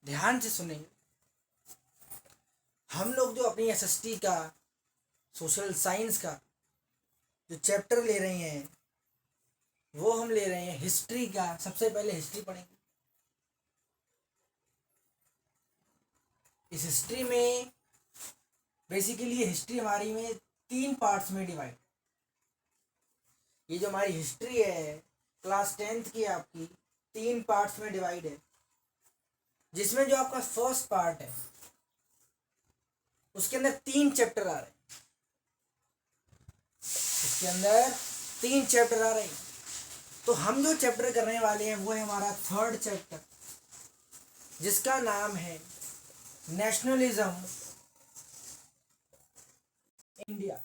ध्यान से सुनेंगे। हम लोग जो अपनी एसएसटी का सोशल साइंस का जो चैप्टर ले रहे हैं वो हम ले रहे हैं हिस्ट्री का। सबसे पहले हिस्ट्री पढ़ेंगे। इस हिस्ट्री में बेसिकली हिस्ट्री हमारी में 3 पार्ट्स में डिवाइड। ये जो हमारी हिस्ट्री है क्लास 10th की आपकी 3 पार्ट्स में डिवाइड है, जिसमें जो आपका फर्स्ट पार्ट है उसके अंदर 3 चैप्टर आ रहे हैं। इसके अंदर 3 चैप्टर आ रहे हैं। तो हम जो चैप्टर करने वाले हैं वो है हमारा थर्ड चैप्टर, जिसका नाम है नेशनलिज्म इंडिया।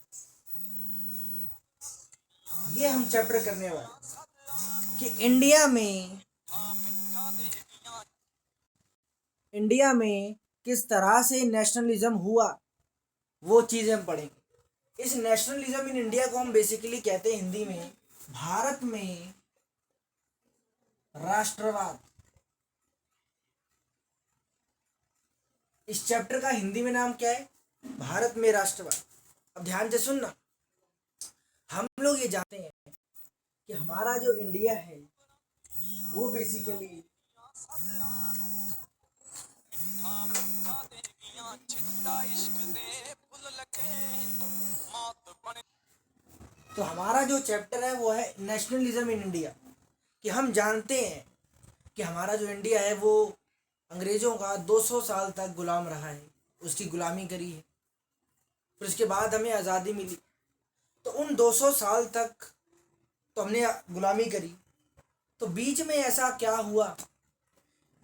ये हम चैप्टर करने वाले कि इंडिया में किस तरह से नेशनलिज्म हुआ, वो चीज़ें हम पढ़ेंगे। इस नेशनलिज्म इन इंडिया को हम बेसिकली कहते हैं हिंदी में भारत में राष्ट्रवाद। इस चैप्टर का हिंदी में नाम क्या है? भारत में राष्ट्रवाद। अब ध्यान से सुनना। हम लोग ये जानते हैं कि हमारा जो इंडिया है वो बेसिकली तो हमारा जो चैप्टर है वो है नेशनलिज्म इन इंडिया। कि हम जानते हैं कि हमारा जो इंडिया है वो अंग्रेज़ों का 200 साल तक गुलाम रहा है, उसकी गुलामी करी है। फिर उसके बाद हमें आज़ादी मिली। तो उन 200 साल तक तो हमने गुलामी करी। तो बीच में ऐसा क्या हुआ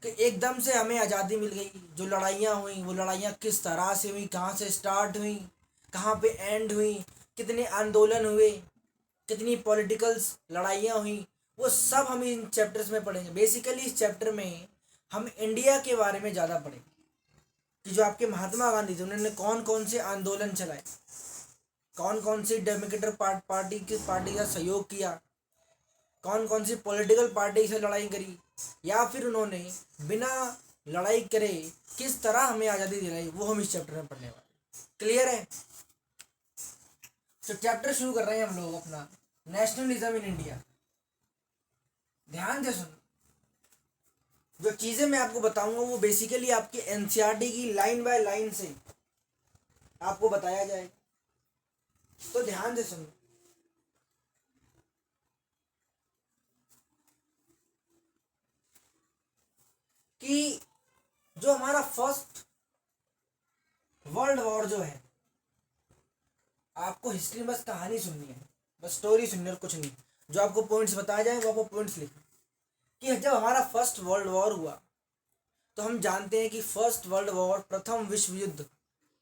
कि एकदम से हमें आज़ादी मिल गई। जो लड़ाइयाँ हुई वो लड़ाइयाँ किस तरह से हुई, कहाँ से स्टार्ट हुई, कहाँ पे एंड हुई, कितने आंदोलन हुए, कितनी पॉलिटिकल्स लड़ाइयाँ हुई, वो सब हम इन चैप्टर्स में पढ़ेंगे। बेसिकली इस चैप्टर में हम इंडिया के बारे में ज़्यादा पढ़ेंगे कि जो आपके महात्मा गांधी थे उन्होंने कौन कौन से आंदोलन चलाए, कौन कौन सी डेमोक्रेटिक पार्टी का सहयोग किया, कौन कौन सी पॉलिटिकल पार्टी से लड़ाई करी, या फिर उन्होंने बिना लड़ाई करे किस तरह हमें आज़ादी दिलाई, वो हम इस चैप्टर में पढ़ने वाले। क्लियर है? तो चैप्टर शुरू कर रहे हैं हम लोग अपना नेशनलिज्म इन इंडिया। ध्यान से सुनो। जो चीज़ें मैं आपको बताऊंगा वो बेसिकली आपके एनसीईआरटी की लाइन बाय लाइन से आपको बताया जाए। तो ध्यान से सुनो। कि जो हमारा फर्स्ट वर्ल्ड वॉर जो है, आपको हिस्ट्री बस कहानी सुननी है, बस स्टोरी सुननी है, कुछ नहीं। जो आपको पॉइंट्स बताए जाए वो आपको पॉइंट्स लिखना। कि जब हमारा फर्स्ट वर्ल्ड वॉर हुआ तो हम जानते हैं कि फर्स्ट वर्ल्ड वॉर, प्रथम विश्व युद्ध,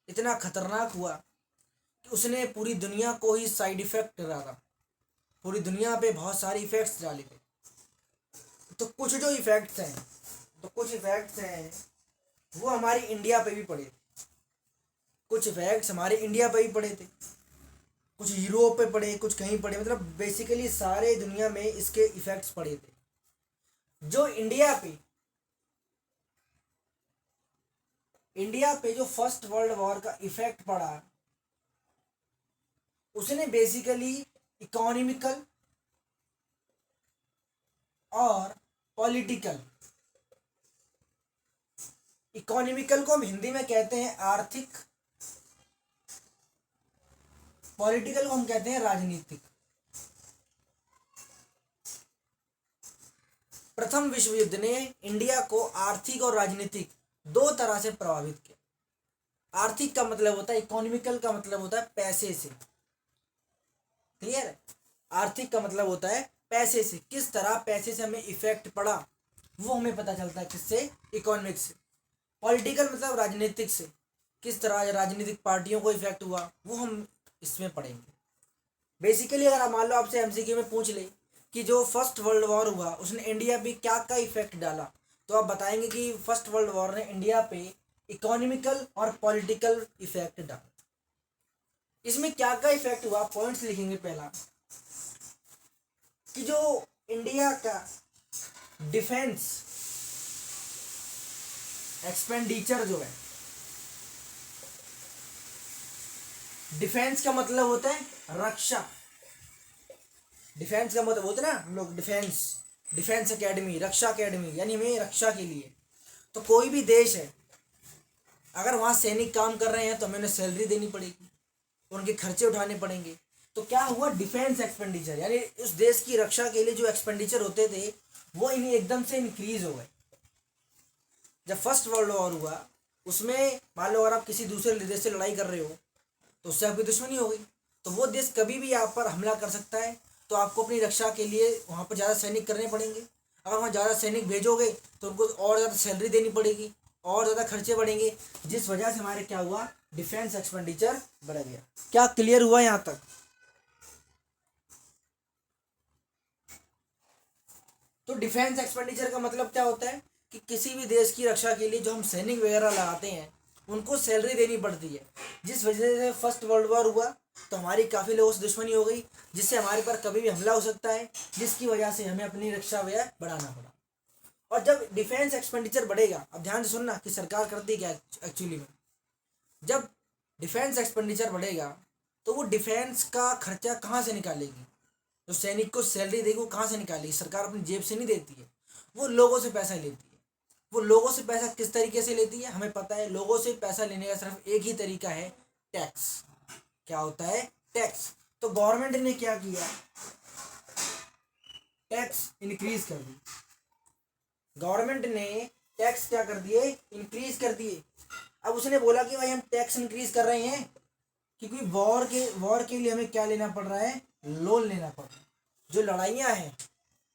इतना खतरनाक हुआ कि उसने पूरी दुनिया को ही साइड इफेक्ट डाला। पूरी दुनिया पे बहुत सारे इफेक्ट्स डाले थे। तो कुछ जो इफेक्ट्स हैं वो हमारी इंडिया पे भी पड़े थे। कुछ इफेक्ट्स हमारे इंडिया पे भी पड़े थे, कुछ यूरोप पे पड़े, कुछ कहीं पड़े। मतलब बेसिकली सारे दुनिया में इसके इफेक्ट्स पड़े थे। जो इंडिया पे जो फर्स्ट वर्ल्ड वॉर का इफेक्ट पड़ा, उसने बेसिकली इकोनॉमिकल और पॉलिटिकल, इकोनॉमिकल को हम हिंदी में कहते हैं आर्थिक, पॉलिटिकल को हम कहते हैं राजनीतिक। प्रथम विश्व युद्ध ने इंडिया को आर्थिक और राजनीतिक 2 तरह से प्रभावित किया। आर्थिक का मतलब होता है, इकोनॉमिकल का मतलब होता है पैसे से। क्लियर है? आर्थिक का मतलब होता है पैसे से। किस तरह पैसे से हमें इफेक्ट पड़ा वो हमें पता चलता है किससे? इकोनॉमिक्स से। पॉलिटिकल मतलब राजनीतिक से, किस तरह राजनीतिक पार्टियों को इफेक्ट हुआ वो हम इसमें पढ़ेंगे। बेसिकली अगर मान लो आपसे एमसीक्यू में पूछ ले कि जो फर्स्ट वर्ल्ड वॉर हुआ उसने इंडिया पे क्या क्या इफेक्ट डाला, तो आप बताएंगे कि फर्स्ट वर्ल्ड वॉर ने इंडिया पे इकोनॉमिकल और पॉलिटिकल इफेक्ट डाला। इसमें क्या क्या इफेक्ट हुआ, पॉइंट्स लिखेंगे। पहला कि जो इंडिया का डिफेंस एक्सपेंडिचर जो है, डिफेंस का मतलब होता है रक्षा। डिफेंस का मतलब होता है ना, हम लोग डिफेंस, डिफेंस एकेडमी, रक्षा एकेडमी, यानी हमें रक्षा के लिए। तो कोई भी देश है, अगर वहाँ सैनिक काम कर रहे हैं तो हमें उन्हें सैलरी देनी पड़ेगी, उनके खर्चे उठाने पड़ेंगे। तो क्या हुआ, डिफेंस एक्सपेंडिचर, यानी उस देश की रक्षा के लिए जो एक्सपेंडिचर होते थे वो इन्हें एकदम से इंक्रीज हो गए। जब फर्स्ट वर्ल्ड वॉर हुआ, उसमें मान लो अगर आप किसी दूसरे देश से लड़ाई कर रहे हो तो उससे आपकी दुश्मनी हो गई, तो वो देश कभी भी आप पर हमला कर सकता है। तो आपको अपनी रक्षा के लिए वहाँ पर ज़्यादा सैनिक करने पड़ेंगे। अगर वहाँ ज़्यादा सैनिक भेजोगे तो उनको और ज़्यादा सैलरी देनी पड़ेगी, और ज़्यादा खर्चे बढ़ेंगे, जिस वजह से हमारे क्या हुआ, डिफेंस एक्सपेंडिचर बढ़ गया। क्या क्लियर हुआ यहाँ तक? तो डिफेंस एक्सपेंडिचर का मतलब क्या होता है कि किसी भी देश की रक्षा के लिए जो हम सैनिक वगैरह लगाते हैं उनको सैलरी देनी पड़ती है। जिस वजह से फर्स्ट वर्ल्ड वॉर हुआ तो हमारी काफ़ी लोगों से दुश्मनी हो गई, जिससे हमारे पर कभी भी हमला हो सकता है, जिसकी वजह से हमें अपनी रक्षा व्यय बढ़ाना पड़ा। और जब डिफेंस एक्सपेंडिचर बढ़ेगा, अब ध्यान से सुनना कि सरकार करती क्या एक्चुअली में, जब डिफेंस एक्सपेंडिचर बढ़ेगा तो वो डिफेंस का खर्चा कहाँ से निकालेगी? जो सैनिक को सैलरी देगी वो कहाँ से निकालेगी? सरकार अपनी जेब से नहीं देती है, वो लोगों से पैसा लेती है। वो लोगों से पैसा किस तरीके से लेती है हमें पता है। लोगों से पैसा लेने का सिर्फ एक ही तरीका है, टैक्स। क्या होता है? टैक्स। तो गवर्नमेंट ने क्या किया, टैक्स इंक्रीज कर दी। गवर्नमेंट ने टैक्स क्या कर दिए, इंक्रीज कर दिए। अब उसने बोला कि भाई हम टैक्स इंक्रीज कर रहे हैं क्योंकि वॉर के लिए हमें क्या लेना पड़ रहा है, लोन लेना पड़ रहा है। जो लड़ाइयाँ हैं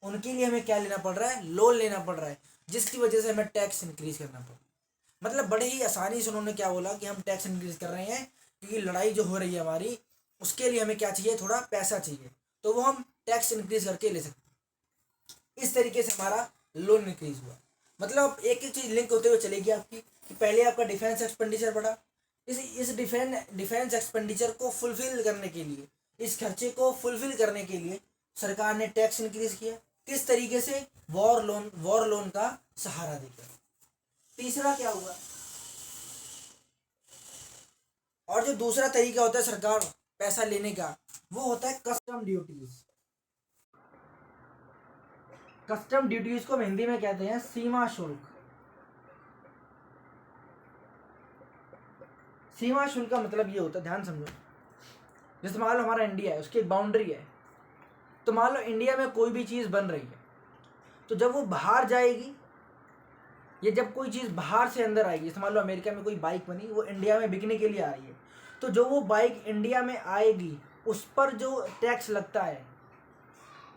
उनके लिए हमें क्या लेना पड़ रहा है, लोन लेना पड़ रहा है, जिसकी वजह से हमें टैक्स इंक्रीज करना पड़ रहा है। मतलब बड़े ही आसानी से उन्होंने क्या बोला कि हम टैक्स इंक्रीज कर रहे हैं क्योंकि लड़ाई जो हो रही है हमारी, उसके लिए हमें क्या चाहिए, थोड़ा पैसा चाहिए, तो वो हम टैक्स इंक्रीज करके ले सकते हैं। इस तरीके से हमारा लोन इंक्रीज हुआ। मतलब एक एक चीज़ लिंक होते हुए चलेगी आपकी, कि पहले आपका डिफेंस एक्सपेंडिचर बढ़ा, इस डिफेंस एक्सपेंडिचर को फुलफिल करने के लिए, इस खर्चे को फुलफिल करने के लिए सरकार ने टैक्स इंक्रीज किया। किस तरीके से? वॉर लोन का सहारा देकर। तीसरा क्या हुआ, और जो दूसरा तरीका होता है सरकार पैसा लेने का, वो होता है कस्टम ड्यूटीज। कस्टम ड्यूटीज को हम हिंदी में कहते हैं सीमा शुल्क। सीमा शुल्क का मतलब ये होता है, ध्यान समझो, जैसे मान लो हमारा इंडिया है, उसकी एक बाउंड्री है। तो मान लो इंडिया में कोई भी चीज़ बन रही है, तो जब वो बाहर जाएगी, या जब कोई चीज़ बाहर से अंदर आएगी, जैसे मान लो अमेरिका में कोई बाइक बनी, वो इंडिया में बिकने के लिए आ रही है, तो जो वो बाइक इंडिया में आएगी उस पर जो टैक्स लगता है,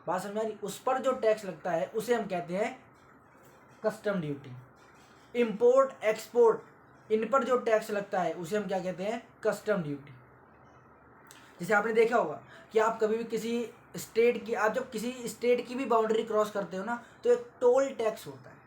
बात समझ आ रही, उस पर जो टैक्स लगता है उसे हम कहते हैं कस्टम ड्यूटी। इंपोर्ट एक्सपोर्ट, इन पर जो टैक्स लगता है उसे हम क्या कहते हैं, कस्टम ड्यूटी। जैसे आपने देखा होगा कि आप कभी भी किसी स्टेट की, आप जब किसी स्टेट की भी बाउंड्री क्रॉस करते हो ना, तो एक टोल टैक्स होता है।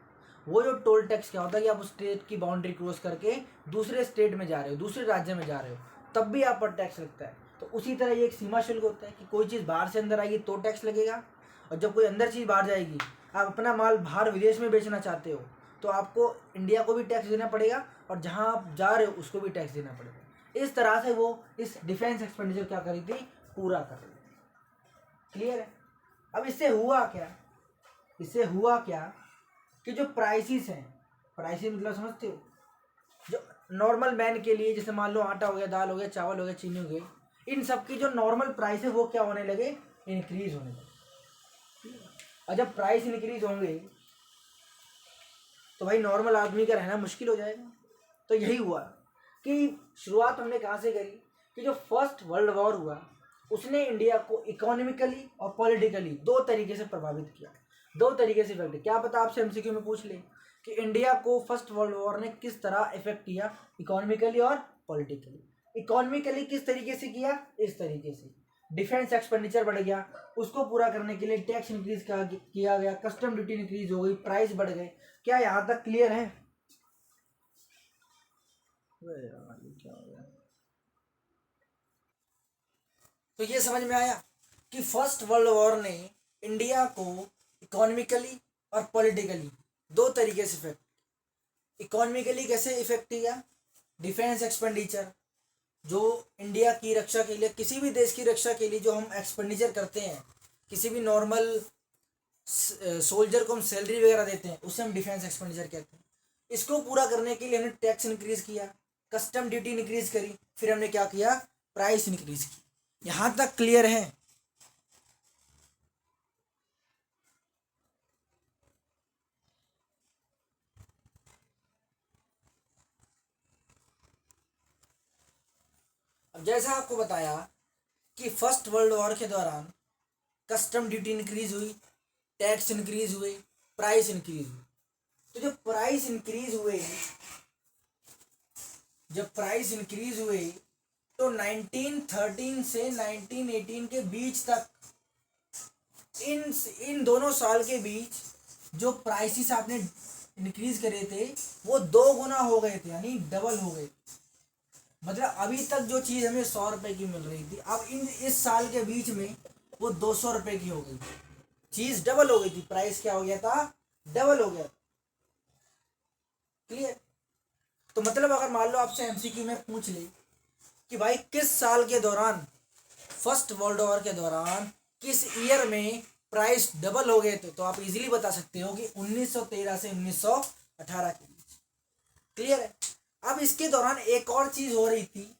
वो जो टोल टैक्स क्या होता है कि आप उस स्टेट की बाउंड्री क्रॉस करके दूसरे स्टेट में जा रहे हो, दूसरे राज्य में जा रहे हो, तब भी आप पर टैक्स लगता है। तो उसी तरह ये एक सीमा शुल्क होता है कि कोई चीज़ बाहर से अंदर आएगी तो टैक्स लगेगा, और जब कोई अंदर चीज़ बाहर जाएगी, आप अपना माल बाहर विदेश में बेचना चाहते हो, तो आपको इंडिया को भी टैक्स देना पड़ेगा, और जहाँ आप जा रहे हो उसको भी टैक्स देना पड़ेगा। इस तरह से वो इस डिफेंस एक्सपेंडिचर क्या करी थी, पूरा कर रही थी। क्लियर है? अब इससे हुआ क्या, इससे हुआ क्या कि जो प्राइसिस हैं, प्राइसिस मतलब समझते हो, जो नॉर्मल मैन के लिए, जैसे मान लो आटा हो गया, दाल हो गया, चावल हो गया, चीनी हो गई, इन सब की जो नॉर्मल प्राइस है वो क्या होने लगे, इंक्रीज होने लगे। और जब प्राइस इंक्रीज होंगे तो भाई नॉर्मल आदमी का रहना मुश्किल हो जाएगा। तो यही हुआ कि शुरुआत हमने कहाँ से करी, कि जो फर्स्ट वर्ल्ड वॉर हुआ उसने इंडिया को इकोनॉमिकली और पॉलिटिकली दो तरीके से प्रभावित किया, दो तरीके से इफेक्ट। क्या पता आपसे एमसीक्यू में पूछ ले कि इंडिया को फर्स्ट वर्ल्ड वॉर ने किस तरह इफेक्ट किया, इकोनॉमिकली और पॉलिटिकली। इकोनॉमिकली किस तरीके से किया, इस तरीके से डिफेंस एक्सपेंडिचर बढ़ गया, उसको पूरा करने के लिए टैक्स इंक्रीज किया गया, कस्टम ड्यूटी इंक्रीज हो गई, प्राइस बढ़ गए। क्या यहाँ तक क्लियर है? क्या हो गया? तो ये समझ में आया कि फर्स्ट वर्ल्ड वॉर ने इंडिया को इकोनॉमिकली और पॉलिटिकली दो तरीके से इफेक्ट, इकोनॉमिकली कैसे इफेक्ट किया? डिफेंस एक्सपेंडिचर, जो इंडिया की रक्षा के लिए, किसी भी देश की रक्षा के लिए जो हम एक्सपेंडिचर करते हैं, किसी भी नॉर्मल सोल्जर को हम सैलरी वगैरह देते हैं, उसे हम डिफेंस एक्सपेंडिचर कहते हैं। इसको पूरा करने के लिए हमने टैक्स इंक्रीज किया, कस्टम ड्यूटी इंक्रीज करी, फिर हमने क्या किया? प्राइस इंक्रीज की। यहाँ तक क्लियर है? अब जैसा आपको बताया कि फर्स्ट वर्ल्ड वॉर के दौरान कस्टम ड्यूटी इंक्रीज हुई, टैक्स इंक्रीज हुए, प्राइस इंक्रीज हुई। तो जब प्राइस इंक्रीज हुए तो 1913 से 1918 के बीच तक, इन इन दोनों साल के बीच जो प्राइसेस आपने इंक्रीज करे थे वो 2 गुना हो गए थे, यानी डबल हो गए। मतलब अभी तक जो चीज़ हमें 100 रुपए की मिल रही थी, अब इस साल के बीच में वो 200 रुपए की हो गई। चीज़ डबल हो गई थी, प्राइस क्या हो गया था? डबल हो गया। क्लियर? तो मतलब अगर मान लो आपसे एमसीक्यू में पूछ ले कि भाई किस साल के दौरान, फर्स्ट वर्ल्ड वॉर के दौरान किस ईयर में प्राइस डबल हो गए थे, तो आप इजीली बता सकते हो कि 1913 से 1918 के बीच। क्लियर है? अब इसके दौरान एक और चीज हो रही थी।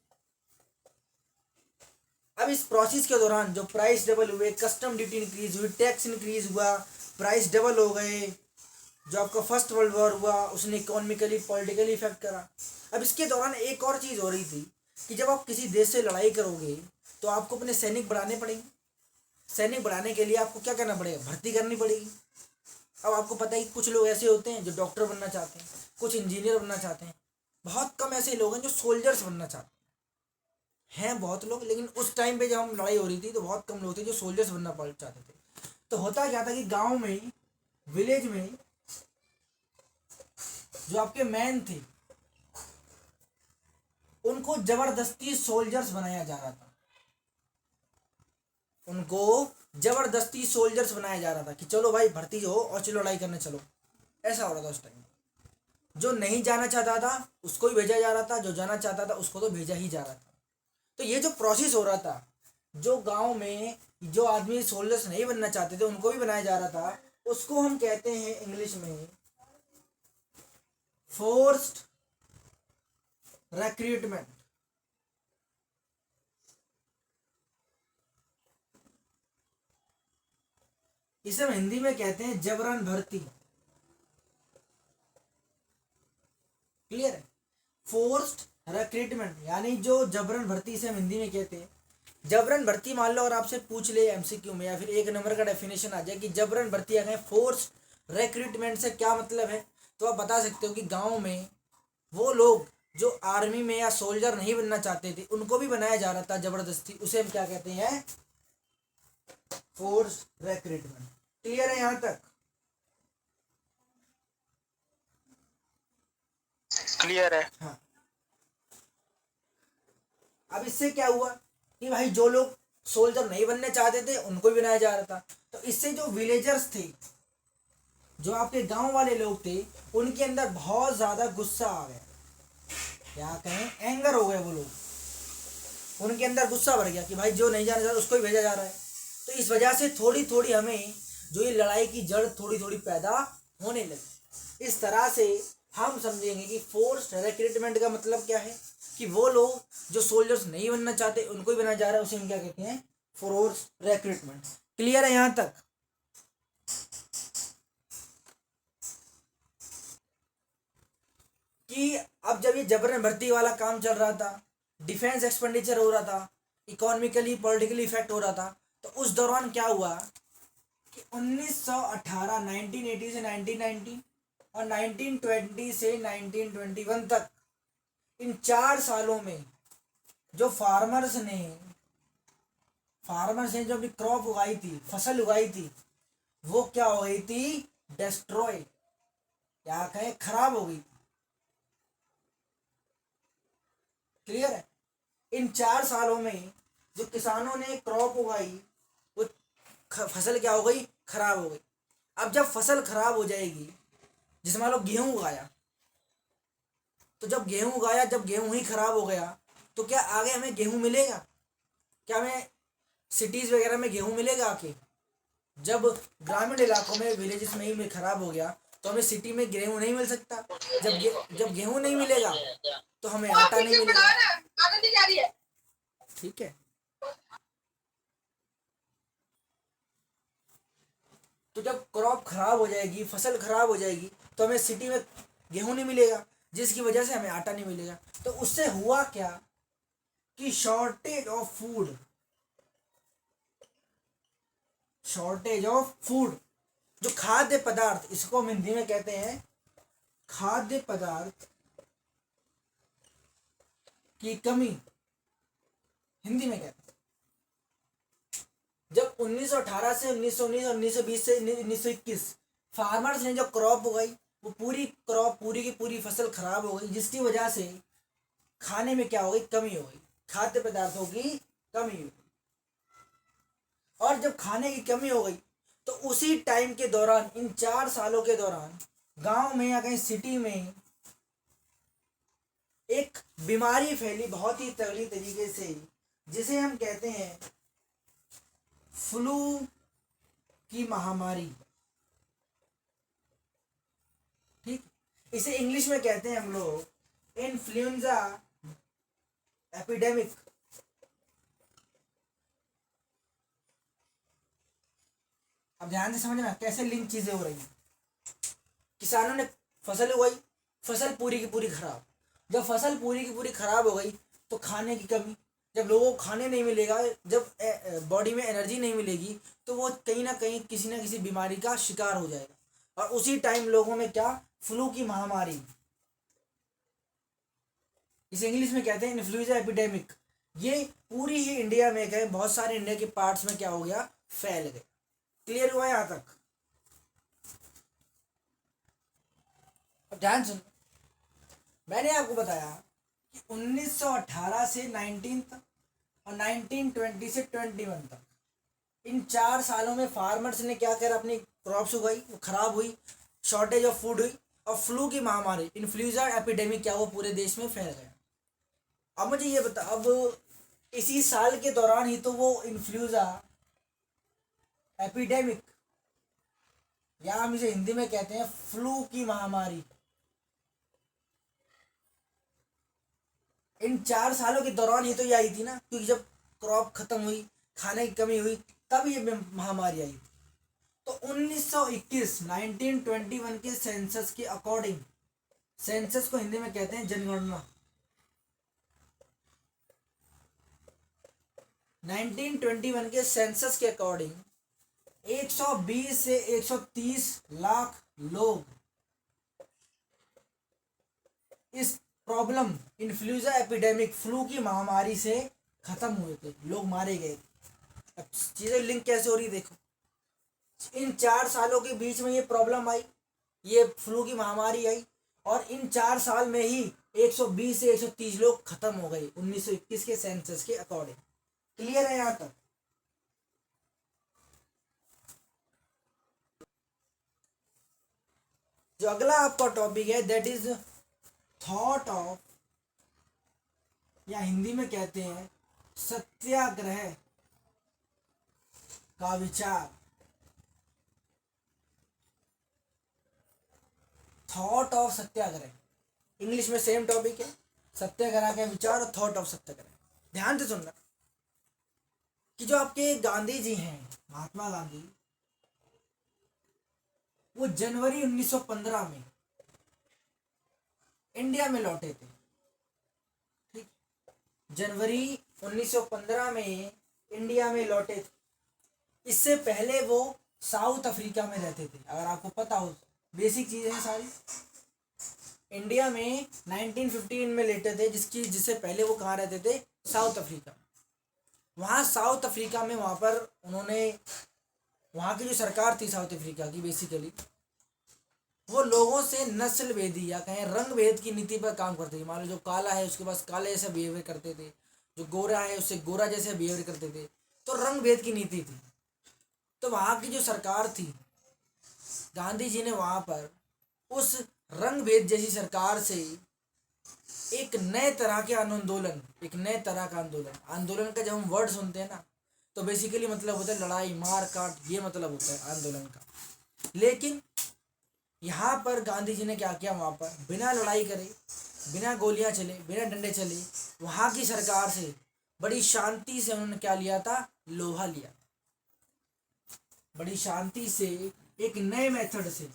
अब इस प्रोसेस के दौरान जो प्राइस डबल हुए, कस्टम ड्यूटी इंक्रीज हुई, टैक्स इंक्रीज हुआ, प्राइस डबल हो गए, जो आपका फर्स्ट वर्ल्ड वॉर हुआ उसने इकोनॉमिकली पॉलिटिकली इफेक्ट करा। अब इसके दौरान एक और चीज़ हो रही थी कि जब आप किसी देश से लड़ाई करोगे तो आपको अपने सैनिक बढ़ाने पड़ेंगे। सैनिक बढ़ाने के लिए आपको क्या करना पड़ेगा? भर्ती करनी पड़ेगी। अब आपको पता है कि कुछ लोग ऐसे होते हैं जो डॉक्टर बनना चाहते हैं, कुछ इंजीनियर बनना चाहते हैं, बहुत कम ऐसे लोग हैं जो सोल्जर्स बनना चाहते हैं बहुत लोग, लेकिन उस टाइम पे जब हम लड़ाई हो रही थी तो बहुत कम लोग थे जो सोल्जर्स बनना चाहते थे। तो होता क्या था कि गाँव में, विलेज में जो आपके मैन थे उनको जबरदस्ती सोल्जर्स बनाया जा रहा था। उनको जबरदस्ती सोल्जर्स बनाया जा रहा था कि चलो भाई भर्ती हो और चलो लड़ाई करने चलो। ऐसा हो रहा था उस टाइम। जो नहीं जाना चाहता था उसको ही भेजा जा रहा था, जो जाना चाहता था उसको तो भेजा ही जा रहा था। तो ये जो प्रोसेस हो रहा था, जो गांव में जो आदमी सोल्जर्स नहीं बनना चाहते थे उनको भी बनाया जा रहा था, उसको हम कहते हैं इंग्लिश में फोर्स्ड रिक्रूटमेंट। इसे हम हिंदी में कहते हैं जबरन भर्ती। क्लियर है? फोर्स्ड रिक्रूटमेंट यानी जो जबरन भर्ती, से हम हिंदी में कहते हैं जबरन भर्ती। मान लो और आपसे पूछ ले एमसीक्यू में या फिर 1 नंबर का डेफिनेशन आ जाए कि जबरन भर्ती अगर फोर्स रिक्रूटमेंट से क्या मतलब है, तो आप बता सकते हो कि गांव में वो लोग जो आर्मी में या सोल्जर नहीं बनना चाहते थे उनको भी बनाया जा रहा था जबरदस्ती, उसे हम क्या कहते हैं? Force recruitment. क्लियर है यहां तक? क्लियर है। हाँ। अब इससे क्या हुआ कि भाई जो लोग सोल्जर नहीं बनना चाहते थे उनको भी बनाया जा रहा था। तो इससे जो विलेजर्स थे, जो आपके गांव वाले लोग थे, उनके अंदर बहुत ज्यादा गुस्सा आ गया, क्या कहें, एंगर हो गए वो लोग। उनके अंदर गुस्सा भर गया कि भाई जो नहीं जाना चाहता उसको ही भेजा जा रहा है। तो इस वजह से थोड़ी थोड़ी हमें जो ये लड़ाई की जड़ थोड़ी थोड़ी पैदा होने लगी। इस तरह से हम समझेंगे कि फोर्स रिक्रूटमेंट का मतलब क्या है कि वो लोग जो सोल्जर्स नहीं बनना चाहते उनको ही बनाया जा रहा है, उसे हम क्या कहते हैं? Force recruitment. क्लियर है यहां तक? कि अब जब ये जबरन भर्ती वाला काम चल रहा था, डिफेंस एक्सपेंडिचर हो रहा था, इकोनॉमिकली पॉलिटिकली इफेक्ट हो रहा था, तो उस दौरान क्या हुआ कि 1918, 1980 से 1990 और 1920 से 1921 तक, इन 4 सालों में जो फार्मर्स ने जो अपनी क्रॉप उगाई थी, फसल उगाई थी, वो क्या हो गई थी? डिस्ट्रॉय, क्या कहें, खराब हो गई। क्लियर है? इन 4 सालों में जो किसानों ने क्रॉप उगाई वो फसल क्या हो गई? खराब हो गई। अब जब फसल खराब हो जाएगी, जैसे मान लो गेहूं उगाया, तो जब गेहूं उगाया, जब गेहूं ही खराब हो गया तो क्या आगे हमें गेहूं मिलेगा? क्या हमें सिटीज़ वगैरह में गेहूं मिलेगा आके? जब ग्रामीण इलाकों में, विलेजेस में ही में खराब हो गया तो हमें सिटी में गेहूं नहीं मिल सकता। जब गेहूं नहीं मिलेगा तो हमें आटा नहीं मिलेगा। ठीक है, तो जब क्रॉप खराब हो जाएगी, फसल खराब हो जाएगी, तो हमें सिटी में गेहूं नहीं मिलेगा, जिसकी वजह से हमें आटा नहीं मिलेगा। तो उससे हुआ क्या कि शॉर्टेज ऑफ फूड, जो खाद्य पदार्थ, इसको हम हिंदी में कहते हैं खाद्य पदार्थ की कमी, हिंदी में कहते हैं। जब 1918 से 1919 और 1920 से 1921 फार्मर्स ने जो क्रॉप उगाई, वो पूरी क्रॉप, पूरी की पूरी फसल खराब हो गई, जिसकी वजह से खाने में क्या हो गई? कमी हो गई, खाद्य पदार्थों की कमी हो गई। और जब खाने की कमी हो गई तो उसी टाइम के दौरान, इन 4 सालों के दौरान, गांव में या कहीं सिटी में एक बीमारी फैली बहुत ही तगड़ी तरीके से, जिसे हम कहते हैं फ्लू की महामारी। ठीक, इसे इंग्लिश में कहते हैं हम लोग इन्फ्लुएंजा एपिडेमिक। अब ध्यान से समझना कैसे लिंक चीजें हो रही हैं। किसानों ने फसल उगाई, फसल पूरी की पूरी खराब। जब फसल पूरी की पूरी खराब हो गई तो खाने की कमी, जब लोगों को खाने नहीं मिलेगा, जब बॉडी में एनर्जी नहीं मिलेगी, तो वो कहीं ना किसी बीमारी का शिकार हो जाएगा। और उसी टाइम लोगों में क्या? फ्लू की महामारी, इसे इंग्लिश में कहते हैं इन्फ्लुएंजा एपिडेमिक। ये पूरी ही इंडिया में गए, बहुत सारे इंडिया के पार्ट्स में क्या हो गया? फैल गए। क्लियर हुआ यहां तक? अब ध्यान सुन, मैंने आपको बताया कि 1918 से 19 तक और 1920 से 21 तक, इन 4 सालों में फार्मर्स ने क्या कर अपनी क्रॉप्स उगाई, वो खराब हुई, शॉर्टेज ऑफ फूड हुई, और फ्लू की महामारी, इन्फ्लुएंजा एपिडेमिक क्या वो पूरे देश में फैल गया। अब मुझे ये बता, अब इसी साल के दौरान ही तो वो इन्फ्लुएंजा एपिडेमिक, या हम इसे हिंदी में कहते हैं फ्लू की महामारी, इन 4 सालों के दौरान ही तो ये आई थी ना, क्योंकि जब क्रॉप खत्म हुई, खाने की कमी हुई, तब ये महामारी आई थी। तो 1921 1921 के सेंसस के अकॉर्डिंग, सेंसस को हिंदी में कहते हैं जनगणना, 1921 के सेंसस के अकॉर्डिंग 120 से 130 लाख लोग इस प्रॉब्लम, इन्फ्लुएंजा एपिडेमिक, फ्लू की महामारी से खत्म हुए थे, लोग मारे गए थे। अब चीजें लिंक कैसे हो रही देखो, इन 4 सालों के बीच में ये प्रॉब्लम आई, ये फ्लू की महामारी आई, और इन 4 साल में ही 120 से 130 लोग खत्म हो गए 1921 के सेंसस के अकॉर्डिंग। क्लियर है यहां तक? जो अगला आपका टॉपिक है दैट इज थॉट ऑफ, या हिंदी में कहते हैं सत्याग्रह का विचार। थॉट ऑफ सत्याग्रह, इंग्लिश में सेम टॉपिक है, सत्याग्रह का विचार और थॉट ऑफ सत्याग्रह। ध्यान से सुनना कि जो आपके गांधी जी हैं, महात्मा गांधी, वो जनवरी 1915 में इंडिया में लौटे थे। ठीक, जनवरी 1915 में इंडिया में लौटे थे। इससे पहले वो साउथ अफ्रीका में रहते थे, अगर आपको पता हो, बेसिक चीजें हैं सारी। इंडिया में 1915 में लेटे थे, जिससे पहले वो कहाँ रहते थे? South Africa. वहाँ साउथ अफ्रीका में, वहाँ पर उन्होंने, वहाँ की जो सरकार थी साउथ अफ्रीका की, बेसिकली वो लोगों से नस्ल भेदी या कहें रंग भेद की नीति पर काम करते थे। मान लो जो काला है उसके पास काले जैसा बिहेवियर करते थे, जो गोरा है उससे गोरा जैसे बिहेवियर करते थे, तो रंग भेद की नीति थी। तो वहाँ की जो सरकार थी, गांधी जी ने वहाँ पर उस रंग भेद जैसी सरकार से एक नए तरह के आंदोलन, एक नए तरह का आंदोलन। आंदोलन का जब हम वर्ड सुनते हैं ना तो बेसिकली मतलब होता है लड़ाई मार काट, ये मतलब होता है आंदोलन का। लेकिन यहाँ पर गांधी जी ने क्या किया, वहाँ पर बिना लड़ाई करे, बिना गोलियां चले, बिना डंडे चले, वहाँ की सरकार से बड़ी शांति से उन्होंने क्या लिया था, लोहा लिया। बड़ी शांति से एक नए मेथड से,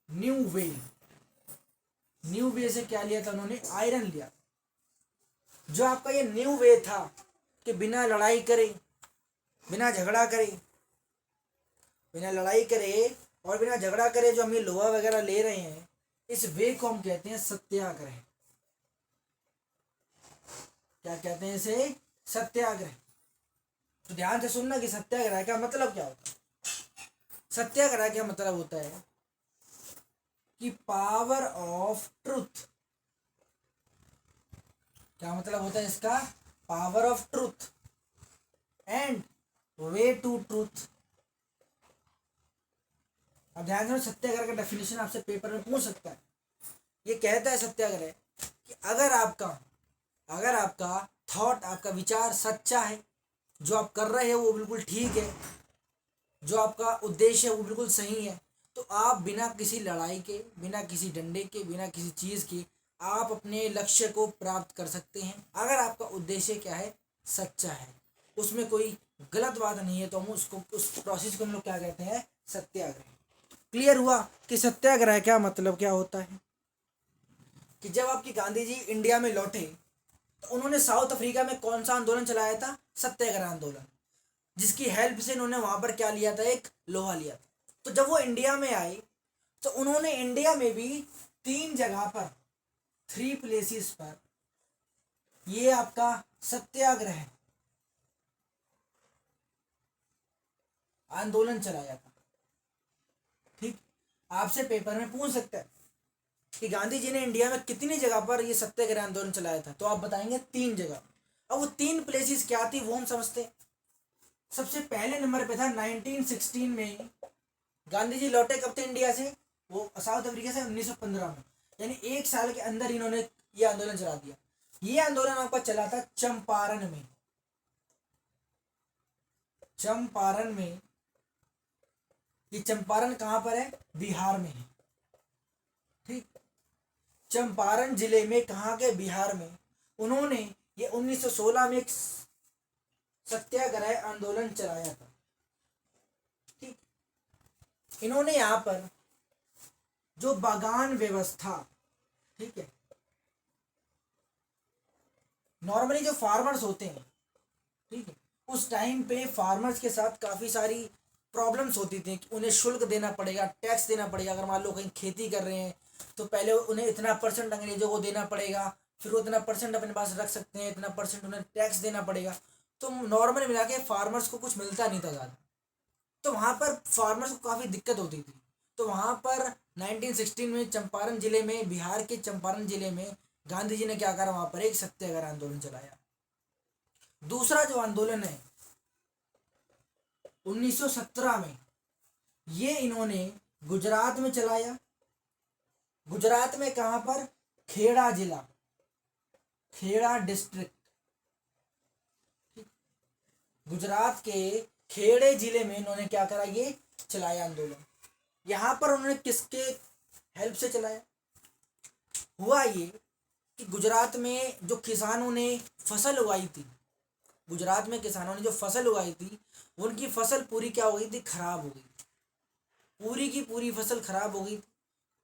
न्यू वे से क्या लिया था उन्होंने, आयरन लिया। जो आपका ये न्यू वे था कि बिना लड़ाई करे, बिना झगड़ा करे, बिना लड़ाई करे और बिना झगड़ा करे जो हम ये लोहा वगैरह ले रहे हैं, इस वे को हम कहते हैं सत्याग्रह। क्या कहते हैं इसे, सत्याग्रह। तो ध्यान से सुनना कि सत्याग्रह का मतलब क्या होता है। सत्याग्रह का मतलब होता है कि पावर ऑफ ट्रुथ। क्या मतलब होता है इसका, power of truth and way to truth. अब ध्यान से, सत्याग्रह का डेफिनेशन आपसे पेपर में पूछ सकता है। ये कहता है सत्याग्रह कि अगर आपका थॉट, आपका विचार सच्चा है, जो आप कर रहे हो वो बिल्कुल ठीक है, जो आपका उद्देश्य है वो बिल्कुल सही है, तो आप बिना किसी लड़ाई के, बिना किसी डंडे के, बिना किसी चीज़ के आप अपने लक्ष्य को प्राप्त कर सकते हैं। अगर आपका उद्देश्य क्या है, सच्चा है, उसमें कोई गलत बात नहीं है, तो हम उसको, उस प्रोसेस को हम लोग क्या कहते हैं, सत्याग्रह। क्लियर हुआ कि सत्याग्रह क्या मतलब क्या होता है। कि जब आपकी गांधी जी इंडिया में लौटे तो उन्होंने साउथ अफ्रीका में कौन सा आंदोलन चलाया था, सत्याग्रह आंदोलन, जिसकी हेल्प से इन्होंने वहां पर क्या लिया था, एक लोहा लिया था। तो जब वो इंडिया में आए तो उन्होंने इंडिया में भी 3 जगह पर, 3 प्लेसेस पर ये आपका सत्याग्रह आंदोलन चलाया था। ठीक, आपसे पेपर में पूछ सकता है कि गांधी जी ने इंडिया में कितनी जगह पर ये सत्याग्रह आंदोलन चलाया था, तो आप बताएंगे 3 जगह। अब वो 3 प्लेसेस क्या थी वो हम समझते हैं। सबसे पहले नंबर पे था 1916 में, गांधी जी लौटे कब थे इंडिया से, वो साउथ अफ्रीका से 1915 में, यानी 1 साल के अंदर इन्होंने ये आंदोलन चला दिया। ये आंदोलन आपका चला था चंपारण में। चंपारण में, ये चंपारण कहाँ पर है, बिहार में है। ठीक, चंपारण जिले में, कहाँ के, बिहार में। उन्होंने ये 1916 में एक सत्याग्रह आंदोलन चलाया था। ठीक, इन्होंने यहाँ पर जो बागान व्यवस्था, ठीक है, नॉर्मली जो फार्मर्स होते हैं, ठीक है, उस टाइम पे फार्मर्स के साथ काफ़ी सारी प्रॉब्लम्स होती थी कि उन्हें शुल्क देना पड़ेगा, टैक्स देना पड़ेगा। अगर मान लो कहीं खेती कर रहे हैं तो पहले उन्हें इतना % अंग्रेजों को देना पड़ेगा, फिर वो इतना % अपने पास रख सकते हैं, इतना % उन्हें टैक्स देना पड़ेगा। तो नॉर्मल मिला के फार्मर्स को कुछ मिलता नहीं था ज़्यादा, तो वहाँ पर फार्मर्स को काफ़ी दिक्कत होती थी। तो वहाँ पर 1916 में चंपारण जिले में, बिहार के चंपारण जिले में गांधी जी ने क्या करा, वहाँ पर एक सत्याग्रह आंदोलन चलाया। दूसरा जो आंदोलन है 1917 में, ये इन्होंने गुजरात में चलाया। गुजरात में कहाँ पर, खेड़ा जिला, खेड़ा डिस्ट्रिक्ट। गुजरात के खेड़े जिले में इन्होंने क्या करा, ये चलाया आंदोलन। यहाँ पर उन्होंने किसके हेल्प से चलाया, हुआ ये कि गुजरात में जो किसानों ने फसल उगाई थी, गुजरात में किसानों ने जो फसल उगाई थी, उनकी फसल पूरी क्या हो गई थी, खराब हो गई। पूरी की पूरी फसल खराब हो गई,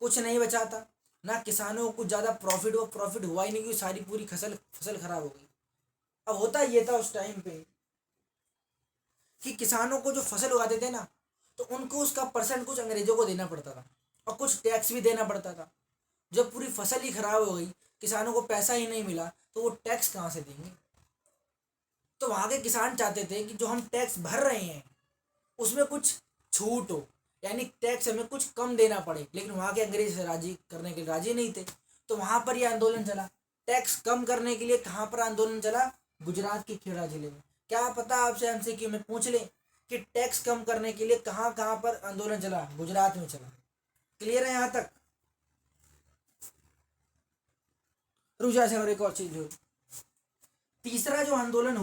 कुछ नहीं बचा था, ना किसानों को कुछ ज़्यादा प्रॉफिट हुआ ही नहीं, क्योंकि सारी पूरी फसल खराब हो गई। अब होता ये था उस टाइम पे कि किसानों को जो फसल उगाते थे ना, तो उनको उसका % कुछ अंग्रेजों को देना पड़ता था और कुछ टैक्स भी देना पड़ता था। जब पूरी फसल ही खराब हो गई, किसानों को पैसा ही नहीं मिला, तो वो टैक्स कहाँ से देंगे। तो वहाँ के किसान चाहते थे कि जो हम टैक्स भर रहे हैं उसमें कुछ छूट हो, यानी टैक्स हमें कुछ कम देना पड़े। लेकिन वहाँ के अंग्रेज राजी करने के लिए राजी नहीं थे, तो वहाँ पर ये आंदोलन चला टैक्स कम करने के लिए। कहाँ पर आंदोलन चला, गुजरात के खेड़ा जिले में। क्या पता आपसे MCQ में पूछ ले कि टैक्स कम करने के लिए कहाँ कहाँ पर आंदोलन चला, गुजरात में चला। क्लियर है यहाँ तक। रुक जा, और एक और चीज हो। तीसरा जो आंदोलन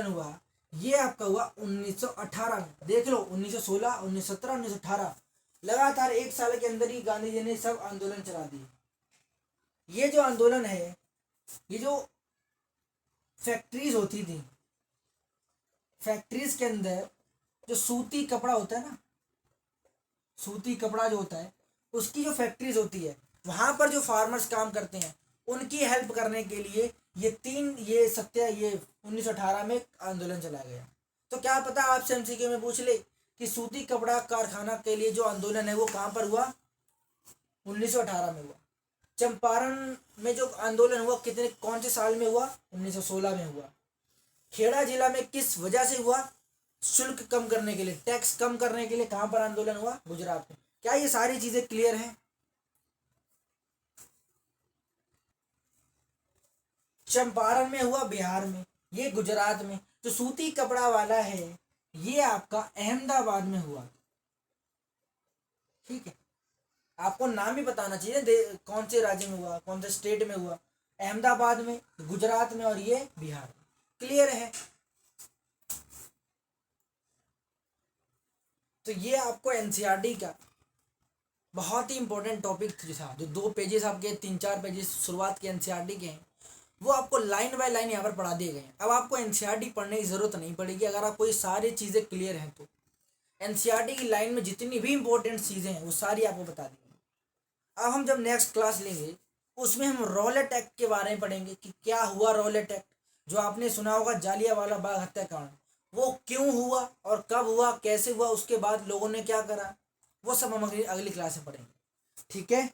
हुआ ये आपका हुआ 1918 में। देख लो 1916, 1917, 1918, लगातार एक साल के अंदर ही गांधी जी ने सब आंदोलन चला दिए। ये जो आंदोलन है, ये जो फैक्ट्रीज होती थी, फैक्ट्रीज के अंदर जो सूती कपड़ा होता है ना, सूती कपड़ा जो होता है उसकी जो फैक्ट्रीज होती है, वहां पर जो फार्मर्स काम करते हैं उनकी हेल्प करने के लिए ये 1918 में आंदोलन चलाया गया। तो क्या पता आपसे एमसीक्यू में पूछ ले कि सूती कपड़ा कारखाना के लिए जो आंदोलन है वो कहाँ पर हुआ? 1918 में हुआ। चंपारण में जो आंदोलन हुआ कौन से साल में हुआ? 1916 में हुआ। खेड़ा जिला में किस वजह से हुआ? शुल्क कम करने के लिए, टैक्स कम करने के लिए कहाँ पर आंदोलन हुआ? गुजरात में। क्या ये सारी चीजें क्लियर हैं? चंपारण में हुआ बिहार में, ये गुजरात में। जो सूती कपड़ा वाला है ये आपका अहमदाबाद में हुआ। ठीक है, आपको नाम ही बताना चाहिए कौन से राज्य में हुआ, कौन से स्टेट में हुआ। अहमदाबाद में, गुजरात में, और ये बिहार में। क्लियर है? तो ये आपको एनसीईआरटी का बहुत ही इंपॉर्टेंट टॉपिक था। जो 2 पेजेस आपके 3-4 पेजेस शुरुआत के एनसीईआरटी के हैं वो आपको लाइन बाय लाइन यहाँ पर पढ़ा दिए गए हैं। अब आपको एनसीईआरटी पढ़ने की ज़रूरत नहीं पड़ेगी अगर आपको ये सारी चीज़ें क्लियर हैं। तो एनसीईआरटी की लाइन में जितनी भी इंपॉर्टेंट चीज़ें हैं वो सारी आपको बता देंगे। अब हम जब नेक्स्ट क्लास लेंगे उसमें हम रॉलेट एक्ट के बारे में पढ़ेंगे कि क्या हुआ रॉलेट एक्ट। जो आपने सुना होगा जालियांवाला बाग हत्याकांड, वो क्यों हुआ और कब हुआ, कैसे हुआ, उसके बाद लोगों ने क्या करा, वो सब हम अगली क्लास में पढ़ेंगे। ठीक है।